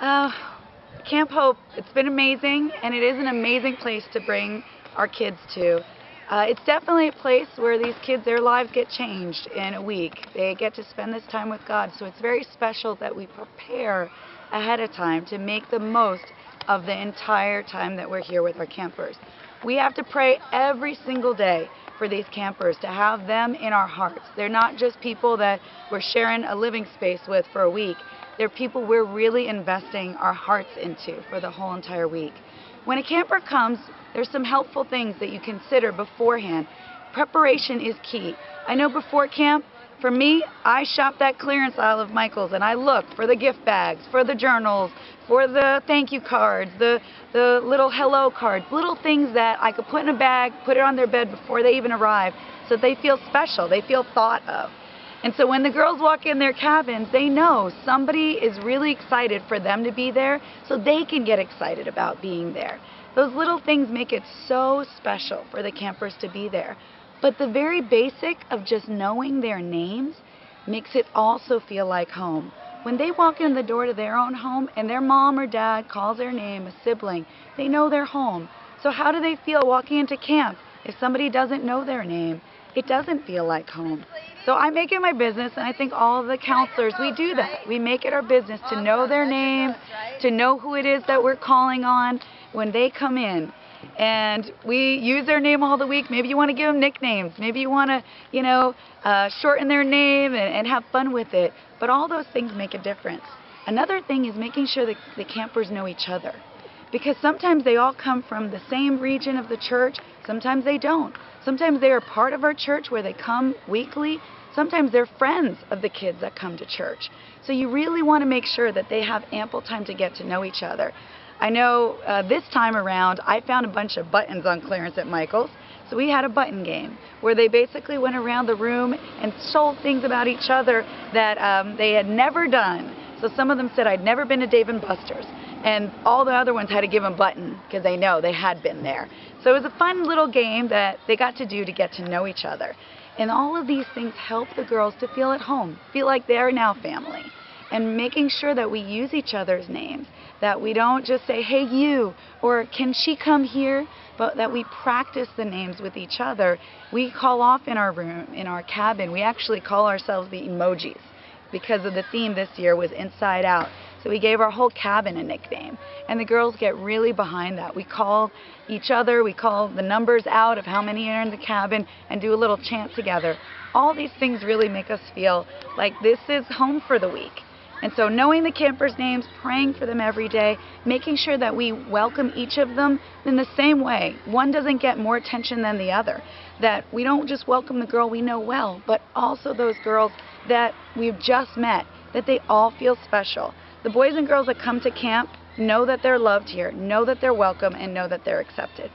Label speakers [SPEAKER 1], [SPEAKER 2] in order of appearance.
[SPEAKER 1] Uh, Camp Hope, it's been amazing, and it is an amazing place to bring our kids to. It's definitely a place where these kids, their lives get changed in a week. They get to spend this time with God, so it's very special that we prepare ahead of time to make the most of the entire time that we're here with our campers. We have to pray every single day for these campers, to have them in our hearts. They're not just people that we're sharing a living space with for a week. They're people we're really investing our hearts into for the whole entire week. When a camper comes, there's some helpful things that you consider beforehand. Preparation is key. I know before camp, for me, I shop that clearance aisle of Michael's and I look for the gift bags, for the journals, for the thank you cards, the little hello cards, little things that I could put in a bag, put it on their bed before they even arrive, so they feel special, they feel thought of. And so when the girls walk in their cabins, they know somebody is really excited for them to be there, so they can get excited about being there. Those little things make it so special for the campers to be there. But the very basic of just knowing their names makes it also feel like home. When they walk in the door to their own home and their mom or dad calls their name, a sibling, they know they're home. So how do they feel walking into camp if somebody doesn't know their name? It doesn't feel like home. So I make it my business, and I think all of the counselors, we do that. We make it our business to know their name, to know who it is that we're calling on when they come in. And we use their name all the week. Maybe you want to give them nicknames. Maybe you want to, shorten their name and have fun with it. But all those things make a difference. Another thing is making sure that the campers know each other. Because sometimes they all come from the same region of the church. Sometimes they don't. Sometimes they are part of our church where they come weekly. Sometimes they're friends of the kids that come to church. So you really want to make sure that they have ample time to get to know each other. I know this time around I found a bunch of buttons on clearance at Michael's. So we had a button game where they basically went around the room and sold things about each other that they had never done. So some of them said, I'd never been to Dave & Buster's. And all the other ones had to give them a button because they know they had been there. So it was a fun little game that they got to do to get to know each other. And all of these things help the girls to feel at home, feel like they're now family. And making sure that we use each other's names, that we don't just say, hey you, or can she come here, but that we practice the names with each other. We call off in our room, in our cabin, we actually call ourselves the emojis because of the theme this year was Inside Out. So we gave our whole cabin a nickname, and the girls get really behind that. We call each other, we call the numbers out of how many are in the cabin, and do a little chant together. All these things really make us feel like this is home for the week. And so knowing the campers' names, praying for them every day, making sure that we welcome each of them in the same way. One doesn't get more attention than the other. That we don't just welcome the girl we know well, but also those girls that we've just met, that they all feel special. The boys and girls that come to camp know that they're loved here, know that they're welcome, and know that they're accepted.